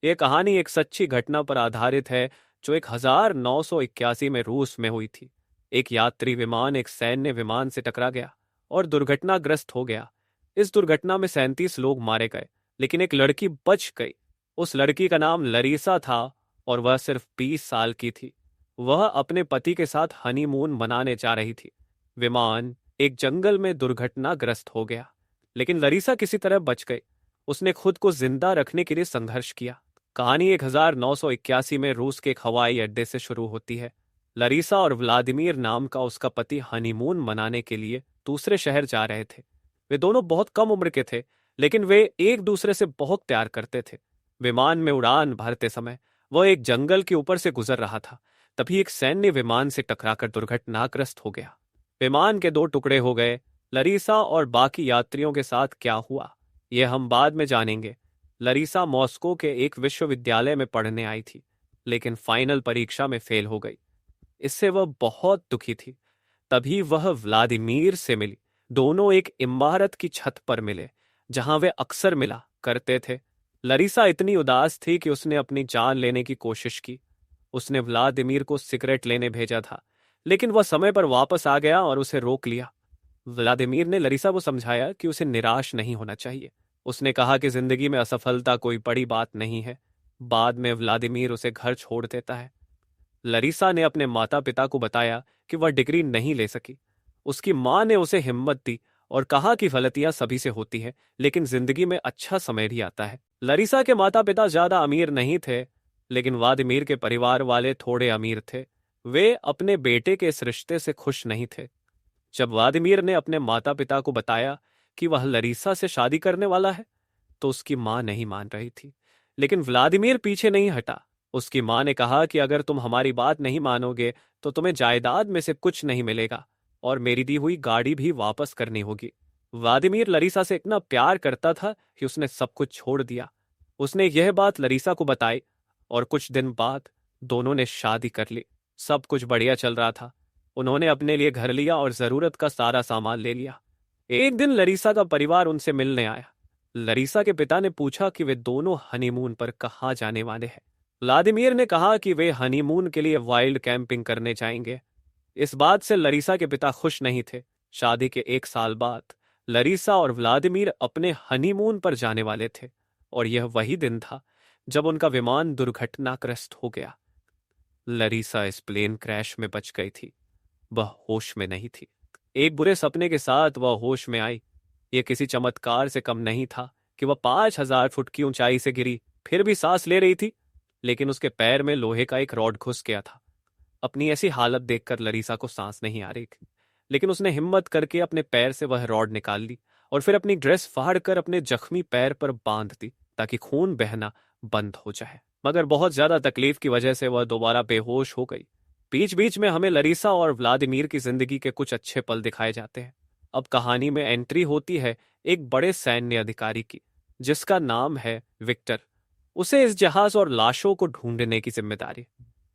यह कहानी एक सच्ची घटना पर आधारित है जो 1981 में रूस में हुई थी। एक यात्री विमान एक सैन्य विमान से टकरा गया और दुर्घटनाग्रस्त हो गया। इस दुर्घटना में 37 लोग मारे गए, लेकिन एक लड़की बच गई। उस लड़की का नाम लरीसा था और वह सिर्फ 20 साल की थी। वह अपने पति के साथ हनीमून मनाने जा रही थी। विमान एक जंगल में दुर्घटनाग्रस्त हो गया, लेकिन लरीसा किसी तरह बच गई। उसने खुद को जिंदा रखने के लिए संघर्ष किया। कहानी 1981 में रूस के एक हवाई अड्डे से शुरू होती है। लरीसा और व्लादिमीर नाम का उसका पति हनीमून मनाने के लिए दूसरे शहर जा रहे थे। वे दोनों बहुत कम उम्र के थे, लेकिन वे एक दूसरे से बहुत प्यार करते थे। विमान में उड़ान भरते समय वह एक जंगल के ऊपर से गुजर रहा था। तभी एक सैन्य विमान से टकराकर दुर्घटनाग्रस्त हो गया। विमान के दो टुकड़े हो गए। लरीसा और बाकी यात्रियों के साथ क्या हुआ, यह हम बाद में जानेंगे। लरीसा मॉस्को के एक विश्वविद्यालय में पढ़ने आई थी, लेकिन फाइनल परीक्षा में फेल हो गई। इससे वह बहुत दुखी थी। तभी वह व्लादिमीर से मिली। दोनों एक इमारत की छत पर मिले, जहां वे अक्सर मिला करते थे। लरीसा इतनी उदास थी कि उसने अपनी जान लेने की कोशिश की। उसने व्लादिमीर को सिगरेट लेने भेजा था, लेकिन वह समय पर वापस आ गया और उसे रोक लिया। व्लादिमीर ने लरीसा को समझाया कि उसे निराश नहीं होना चाहिए। उसने कहा कि जिंदगी में असफलता कोई बड़ी बात नहीं है। बाद में व्लादिमीर उसे घर छोड़ देता है। लरीसा ने अपने माता पिता को बताया कि वह डिग्री नहीं ले सकी। उसकी मां ने उसे हिम्मत दी और कहा कि गलतियां सभी से होती हैं, लेकिन जिंदगी में अच्छा समय भी आता है। लरीसा के माता पिता ज्यादा अमीर नहीं थे, लेकिन व्लादिमीर के परिवार वाले थोड़े अमीर थे। वे अपने बेटे के इस रिश्ते से खुश नहीं थे। जब व्लादिमीर ने अपने माता पिता को बताया कि वह लरीसा से शादी करने वाला है, तो उसकी मां नहीं मान रही थी। लेकिन व्लादिमीर पीछे नहीं हटा। उसकी मां ने कहा कि अगर तुम हमारी बात नहीं मानोगे तो तुम्हें जायदाद में से कुछ नहीं मिलेगा और मेरी दी हुई गाड़ी भी वापस करनी होगी। व्लादिमीर लरीसा से इतना प्यार करता था कि उसने सब कुछ छोड़ दिया। उसने यह बात लरीसा को बताई और कुछ दिन बाद दोनों ने शादी कर ली। सब कुछ बढ़िया चल रहा था। उन्होंने अपने लिए घर लिया और जरूरत का सारा सामान ले लिया। एक दिन लरीसा का परिवार उनसे मिलने आया। लरीसा के पिता ने पूछा कि वे दोनों हनीमून पर कहाँ जाने वाले हैं। व्लादिमीर ने कहा कि वे हनीमून के लिए वाइल्ड कैंपिंग करने जाएंगे। इस बात से लरीसा के पिता खुश नहीं थे। शादी के एक साल बाद लरीसा और व्लादिमीर अपने हनीमून पर जाने वाले थे, और यह वही दिन था जब उनका विमान दुर्घटनाग्रस्त हो गया। लरीसा इस प्लेन क्रैश में बच गई थी। वह होश में नहीं थी। एक बुरे सपने के साथ वह होश में आई। यह किसी चमत्कार से कम नहीं था कि वह 5,000 फुट की ऊंचाई से गिरी, फिर भी सांस ले रही थी, लेकिन उसके पैर में लोहे का एक रॉड घुस गया था। अपनी ऐसी हालत देखकर लरीसा को सांस नहीं आ रही थी, लेकिन उसने हिम्मत करके अपने पैर से वह रॉड निकाल ली और फिर अपनी ड्रेस फाड़कर अपने जख्मी पैर पर बांध दी ताकि खून बहना बंद हो जाए। मगर बहुत ज्यादा तकलीफ की वजह से वह दोबारा बेहोश हो गई। बीच बीच में हमें लरीसा और व्लादिमीर की जिंदगी के कुछ अच्छे पल दिखाए जाते हैं। अब कहानी में एंट्री होती है एक बड़े सैन्य अधिकारी की, जिसका नाम है विक्टर। उसे इस जहाज और लाशों को ढूंढने की जिम्मेदारी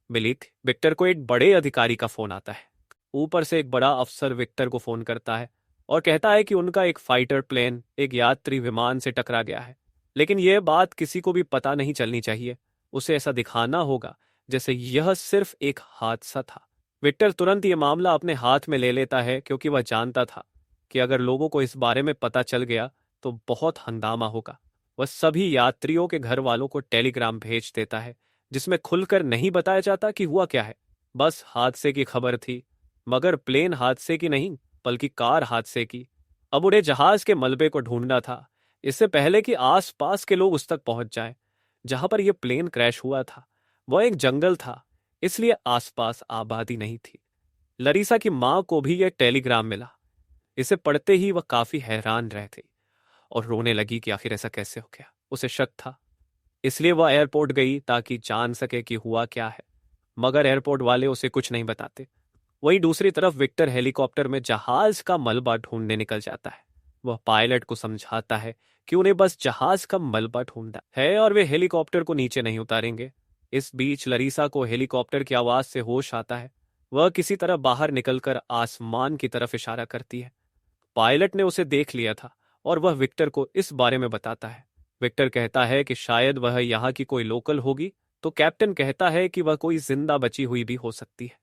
मिली थी। विक्टर को एक बड़े अधिकारी का फोन आता है। ऊपर से एक बड़ा अफसर विक्टर को फोन करता है और कहता है कि उनका एक फाइटर प्लेन एक यात्री विमान से टकरा गया है, लेकिन यह बात किसी को भी पता नहीं चलनी चाहिए। उसे ऐसा दिखाना होगा जैसे यह सिर्फ एक हादसा था। विक्टर तुरंत ये मामला अपने हाथ में ले लेता है, क्योंकि वह जानता था कि अगर लोगों को इस बारे में पता चल गया तो बहुत हंगामा होगा। वह सभी यात्रियों के घर वालों को टेलीग्राम भेज देता है, जिसमें खुलकर नहीं बताया जाता कि हुआ क्या है। बस हादसे की खबर थी, मगर प्लेन हादसे की नहीं, बल्कि कार हादसे की। अब उन्हें जहाज के मलबे को ढूंढना था, इससे पहले कि आसपास के लोग उस तक पहुंच जाएं। जहां पर यह प्लेन क्रैश हुआ था वह एक जंगल था, इसलिए आसपास आबादी नहीं थी। लरीसा की मां को भी यह टेलीग्राम मिला। इसे पढ़ते ही वह काफी हैरान रह गई और रोने लगी कि आखिर ऐसा कैसे हो गया। उसे शक था, इसलिए वह एयरपोर्ट गई ताकि जान सके कि हुआ क्या है, मगर एयरपोर्ट वाले उसे कुछ नहीं बताते। वहीं दूसरी तरफ विक्टर हेलीकॉप्टर में जहाज का मलबा ढूंढने निकल जाता है। वह पायलट को समझाता है कि उन्हें बस जहाज का मलबा ढूंढना है और वे हेलीकॉप्टर को नीचे नहीं उतारेंगे। इस बीच लरीसा को हेलीकॉप्टर की आवाज से होश आता है। वह किसी तरह बाहर निकलकर आसमान की तरफ इशारा करती है। पायलट ने उसे देख लिया था और वह विक्टर को इस बारे में बताता है। विक्टर कहता है कि शायद वह यहाँ की कोई लोकल होगी, तो कैप्टन कहता है कि वह कोई जिंदा बची हुई भी हो सकती है।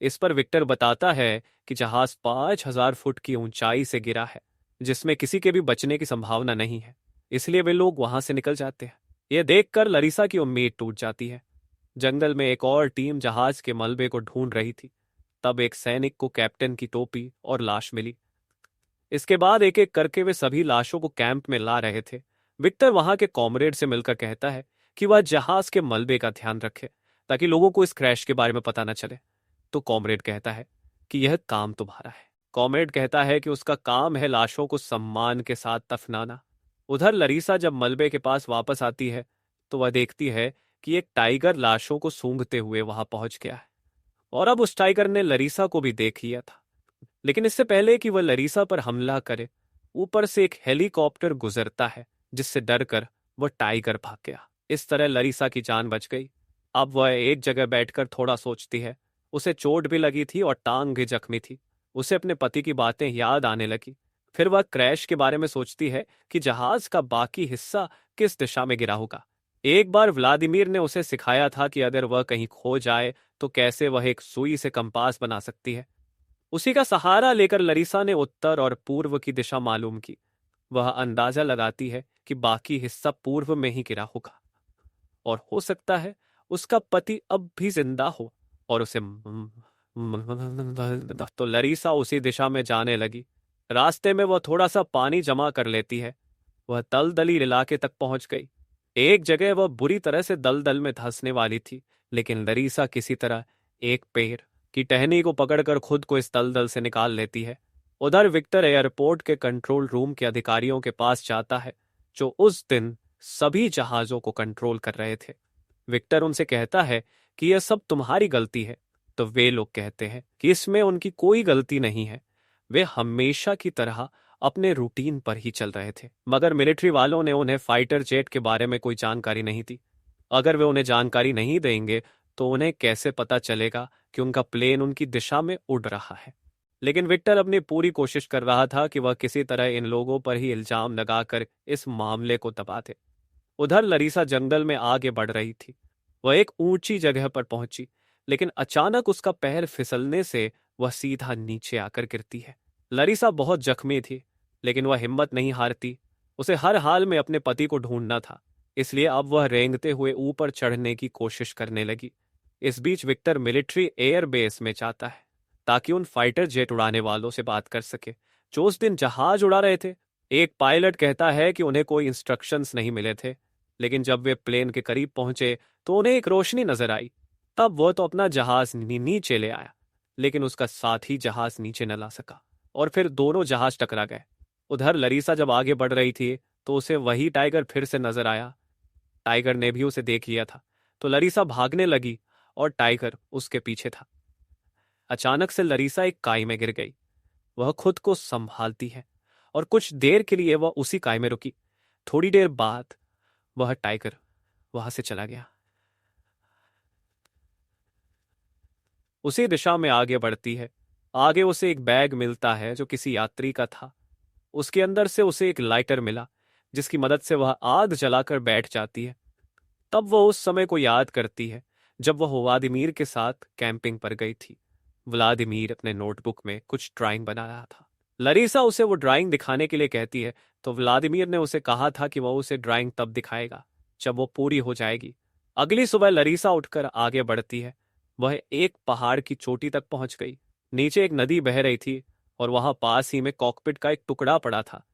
इस पर विक्टर बताता है कि जहाज 5,000 फुट की ऊंचाई से गिरा है, जिसमें किसी के भी बचने की संभावना नहीं है, इसलिए वे लोग वहां से निकल जाते हैं। यह देखकर लरीसा की उम्मीद टूट जाती है। जंगल में एक और टीम जहाज के मलबे को ढूंढ रही थी। तब एक सैनिक को कैप्टन की टोपी और लाश मिली। इसके बाद एक एक करके वे सभी लाशों को कैंप में ला रहे थे। विक्टर वहां के कॉमरेड से मिलकर कहता है कि वह जहाज के मलबे का ध्यान रखे, ताकि लोगों को इस क्रैश के बारे में पता न चले। तो कॉमरेड कहता है कि यह काम तुम्हारा है। कॉमरेड कहता है कि उसका काम है लाशों को सम्मान के साथ दफनाना। उधर लरीसा जब मलबे के पास वापस आती है, तो वह देखती है कि एक टाइगर लाशों को सूंघते हुए वहां पहुंच गया है। और अब उस टाइगर ने लरीसा को भी देख लिया था। लेकिन इससे पहले कि वह लरीसा पर हमला करे, ऊपर से एक हेलीकॉप्टर गुजरता है, जिससे डरकर वह टाइगर भाग गया। इस तरह लरीसा की जान बच गई। अब वह एक जगह बैठकर थोड़ा सोचती है। उसे चोट भी लगी थी और टांग भी जख्मी थी। उसे अपने पति की बातें याद आने लगी। फिर वह क्रैश के बारे में सोचती है कि जहाज का बाकी हिस्सा किस दिशा में गिरा होगा। एक बार व्लादिमीर ने उसे सिखाया था कि अगर वह कहीं खो जाए तो कैसे वह एक सुई से कंपास बना सकती है। उसी का सहारा लेकर लरीसा ने उत्तर और पूर्व की दिशा मालूम की। वह अंदाजा लगाती है कि बाकी हिस्सा पूर्व में ही गिरा होगा, और हो सकता है उसका पति अब भी जिंदा हो और उसे तो लरीसा उसी दिशा में जाने लगी। रास्ते में वह थोड़ा सा पानी जमा कर लेती है। वह दलदली इलाके तक पहुंच गई। एक जगह वह बुरी तरह से दलदल में धंसने वाली थी, लेकिन लरीसा किसी तरह एक पेड़ की टहनी को पकड़कर खुद को इस दलदल से निकाल लेती है। उधर विक्टर एयरपोर्ट के कंट्रोल रूम के अधिकारियों के पास जाता है, जो उस दिन सभी जहाजों को कंट्रोल कर रहे थे। विक्टर उनसे कहता है कि यह सब तुम्हारी गलती है। तो वे लोग कहते हैं कि इसमें उनकी कोई गलती नहीं है। वे हमेशा की तरह अपने रूटीन पर ही चल रहे थे, मगर मिलिट्री वालों ने उन्हें फाइटर जेट के बारे में कोई जानकारी नहीं दी। अगर वे उन्हें जानकारी नहीं देंगे तो उन्हें कैसे पता चलेगा कि उनका प्लेन उनकी दिशा में उड़ रहा है। लेकिन विक्टर अपनी पूरी कोशिश कर रहा था कि वह किसी तरह इन लोगों पर ही इल्जाम लगाकर इस मामले को दबा दे। उधर लरीसा जंगल में आगे बढ़ रही थी। वह एक ऊंची जगह पर पहुंची, लेकिन अचानक उसका पैर फिसलने से वह सीधा नीचे आकर गिरती है। लरीसा बहुत जख्मी थी, लेकिन वह हिम्मत नहीं हारती। उसे हर हाल में अपने पति को ढूंढना था, इसलिए अब वह रेंगते हुए ऊपर चढ़ने की कोशिश करने लगी। इस बीच विक्टर मिलिट्री एयर बेस में जाता है, ताकि उन फाइटर जेट उड़ाने वालों से बात कर सके जो उस दिन जहाज उड़ा रहे थे। एक पायलट कहता है कि उन्हें कोई इंस्ट्रक्शंस नहीं मिले थे, लेकिन जब वे प्लेन के करीब पहुंचे तो उन्हें एक रोशनी नजर आई। तब वह तो अपना जहाज नीचे ले आया, लेकिन उसका साथी जहाज नीचे न ला सका, और फिर दोनों जहाज टकरा गए। उधर लरीसा जब आगे बढ़ रही थी तो उसे वही टाइगर फिर से नजर आया। टाइगर ने भी उसे देख लिया था, तो लरीसा भागने लगी और टाइगर उसके पीछे था। अचानक से लरीसा एक काई में गिर गई। वह खुद को संभालती है और कुछ देर के लिए वह उसी काई में रुकी। थोड़ी देर बाद वह टाइगर वहां से चला गया। उसी दिशा में आगे बढ़ती है। आगे उसे एक बैग मिलता है जो किसी यात्री का था। उसके अंदर से उसे एक लाइटर मिला, जिसकी मदद से वह आग जलाकर बैठ जाती है। तब वह उस समय को याद करती है जब वह व्लादिमीर के साथ कैंपिंग पर गई थी। व्लादिमीर अपने नोटबुक में कुछ ड्राइंग बना रहा था। लरीसा उसे वो ड्राइंग दिखाने के लिए कहती है, तो व्लादिमीर ने उसे कहा था कि वह उसे ड्राइंग तब दिखाएगा जब वो पूरी हो जाएगी। अगली सुबह लरीसा उठकर आगे बढ़ती है। वह एक पहाड़ की चोटी तक पहुंच गई। नीचे एक नदी बह रही थी और वहां पास ही में कॉकपिट का एक टुकड़ा पड़ा था,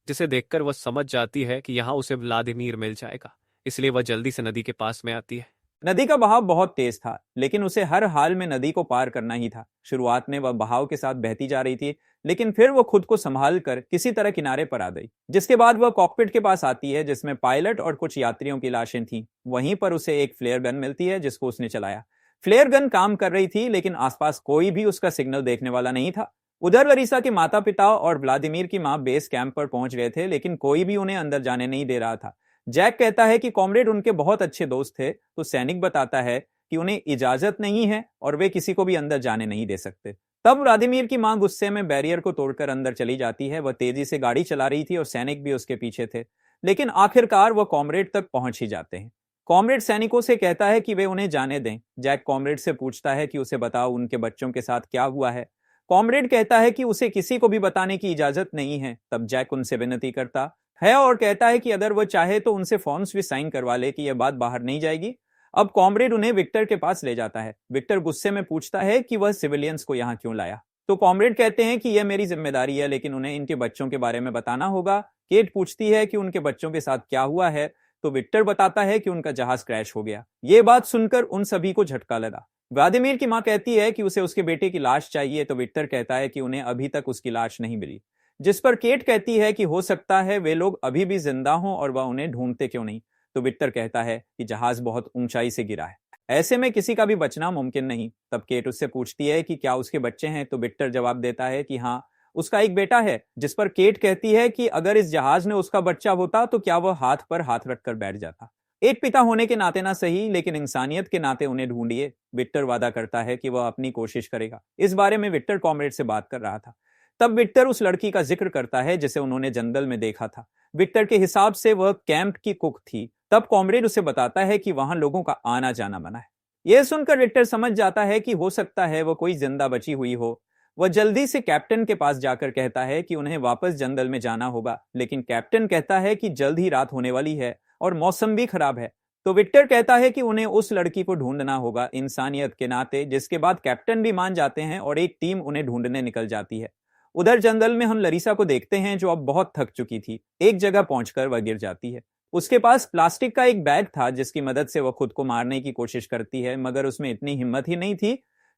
जिसे देखकर वह समझ जाती है कि यहां उसे व्लादिमीर मिल जाएगा। इसलिए वह जल्दी से नदी के पास में आती है। नदी का बहाव बहुत तेज था, लेकिन उसे हर हाल में नदी को पार करना ही था। शुरुआत में वह बहाव के साथ बहती जा रही थी, लेकिन फिर वो खुद को संभाल कर किसी तरह किनारे पर आ गई। जिसके बाद वह कॉकपिट के पास आती है, जिसमें पायलट और कुछ यात्रियों की लाशें थीं। वहीं पर उसे एक फ्लेयर गन मिलती है, जिसको उसने चलाया। फ्लेयर गन काम कर रही थी, लेकिन आसपास कोई भी उसका सिग्नल देखने वाला नहीं था। उधर लरीसा के माता पिता और व्लादिमीर की मां बेस कैंप पर पहुंच गए थे, लेकिन कोई भी उन्हें अंदर जाने नहीं दे रहा था। जैक कहता है कि कॉमरेड उनके बहुत अच्छे दोस्त थे, तो सैनिक बताता है कि उन्हें इजाजत नहीं है और वे किसी को भी अंदर जाने नहीं दे सकते। तब व्लादिमीर की मां गुस्से में बैरियर को तोड़कर अंदर चली जाती है। वह तेजी से गाड़ी चला रही थी और सैनिक भी उसके पीछे थे। लेकिन आखिरकार वह कॉमरेड तक पहुंच ही जाते हैं। कॉमरेड सैनिकों से कहता है कि वे उन्हें जाने दें। जैक कॉमरेड से पूछता है कि उसे बताओ उनके बच्चों के साथ क्या हुआ है। कॉमरेड कहता है कि उसे किसी को भी बताने की इजाजत नहीं है। तब जैक उनसे विनती करता है और कहता है कि अगर वह चाहे तो उनसे फॉर्म्स भी साइन करवा ले कि यह बात बाहर नहीं जाएगी। अब कॉमरेड उन्हें विक्टर के पास ले जाता है। विक्टर गुस्से में पूछता है कि वह सिविलियंस को यहाँ क्यों लाया। तो कॉमरेड कहते हैं कि यह मेरी जिम्मेदारी है, लेकिन उन्हें इनके बच्चों के बारे में बताना होगा। केट पूछती है कि उनके बच्चों के साथ क्या हुआ है, तो विक्टर बताता है कि उनका जहाज क्रैश हो गया। ये बात सुनकर उन सभी को झटका लगा। व्लादिमीर की मां कहती है कि उसे उसके बेटे की लाश चाहिए, तो विक्टर कहता है कि उन्हें अभी तक उसकी लाश नहीं मिली। जिस पर केट कहती है कि हो सकता है वे लोग अभी भी जिंदा हों और वह उन्हें ढूंढते क्यों नहीं। तो विक्टर कहता है कि जहाज बहुत ऊंचाई से गिरा है, ऐसे में किसी का भी बचना मुमकिन नहीं। तब केट उससे पूछती है कि क्या उसके बच्चे हैं, तो विक्टर जवाब देता है कि हाँ, उसका एक बेटा है। जिस पर केट कहती है कि अगर इस जहाज में उसका बच्चा होता तो क्या वह हाथ पर हाथ रखकर बैठ जाता। एक पिता होने के नाते ना सही, लेकिन इंसानियत के नाते उन्हें ढूंढिए। विक्टर वादा करता है कि वह अपनी कोशिश करेगा। इस बारे में विक्टर कॉमरेड से बात कर रहा था। तब विक्टर उस लड़की का जिक्र करता है जिसे उन्होंने जंगल में देखा था। विक्टर के हिसाब से वह कैंप की कुक थी। तब कॉमरेड उसे बताता है कि वहां लोगों का आना जाना मना है। यह सुनकर विक्टर समझ जाता है कि हो सकता है वह कोई जिंदा बची हुई हो। वह जल्दी से कैप्टन के पास जाकर कहता है कि उन्हें वापस जंगल में जाना होगा, लेकिन कैप्टन कहता है कि जल्द ही रात होने वाली है और मौसम भी खराब है। तो विक्टर कहता है कि उन्हें उस लड़की को ढूंढना होगा इंसानियत के नाते, जिसके बाद कैप्टन भी मान जाते हैं और एक टीम उन्हें ढूंढने निकल जाती है। उधर जंगल में हम लरीसा को देखते हैं जो अब बहुत थक चुकी थी। एक जगह पहुंचकर वह गिर जाती है। उसके पास प्लास्टिक का एक बैग था जिसकी मदद से वह खुद को मारने की कोशिश करती है, मगर उसमें इतनी हिम्मत ही नहीं थी।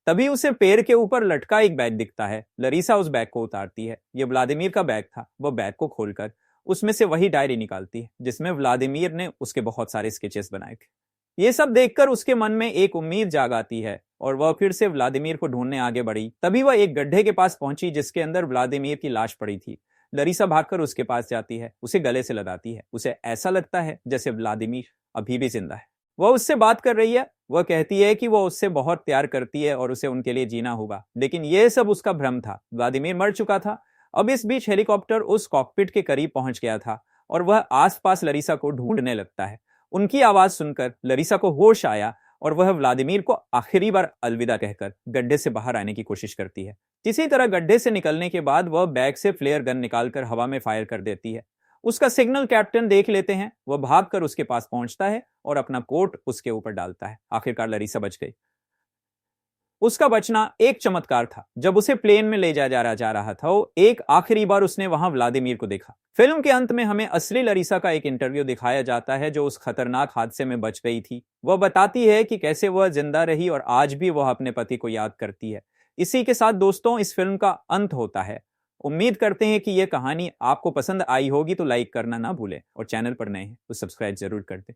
तभी उसे पैर के ऊपर लटका एक बैग दिखता है। लरीसा उस बैग को उतारती है। यह व्लादिमीर का बैग था। वह बैग को खोलकर उसमें से वही डायरी निकालती है जिसमें व्लादिमीर ने उसके बहुत सारे स्केचेस बनाए थे। ये सब देखकर उसके मन में एक उम्मीद जाग आती है और वह फिर से व्लादिमीर को ढूंढने आगे बढ़ी। तभी वह एक गड्ढे के पास पहुंची जिसके अंदर व्लादिमीर की लाश पड़ी थी। लरीसा भागकर उसके पास जाती है, उसे गले से लगाती है। उसे ऐसा लगता है जैसे व्लादिमीर अभी भी जिंदा है। वह उससे बात कर रही है। वह कहती है कि वह उससे बहुत प्यार करती है और उसे उनके लिए जीना होगा, लेकिन यह सब उसका भ्रम था। व्लादिमीर मर चुका था। अब इस बीच हेलीकॉप्टर उस कॉकपिट के करीब पहुंच गया था और वह आसपास लरीसा को ढूंढने लगता है। उनकी आवाज सुनकर लरीसा को होश आया और वह व्लादिमीर को आखिरी बार अलविदा कहकर गड्ढे से बाहर आने की कोशिश करती है। किसी तरह गड्ढे से निकलने के बाद वह बैग से फ्लेयर गन निकालकर हवा में फायर कर देती है। उसका सिग्नल कैप्टन देख लेते हैं। वह भागकर उसके पास पहुंचता है और अपना कोट उसके ऊपर डालता है। आखिरकार लरीसा बच गई। उसका बचना एक चमत्कार था। जब उसे प्लेन में ले जा रहा था, एक आखिरी बार उसने वहां व्लादिमीर को देखा। फिल्म के अंत में हमें असली लरीसा का एक इंटरव्यू दिखाया जाता है जो उस खतरनाक हादसे में बच गई थी। वह बताती है कि कैसे वह जिंदा रही और आज भी वह अपने पति को याद करती है। इसी के साथ दोस्तों इस फिल्म का अंत होता है। उम्मीद करते हैं कि यह कहानी आपको पसंद आई होगी, तो लाइक करना ना भूलें और चैनल पर नए हैं तो सब्सक्राइब जरूर कर दें।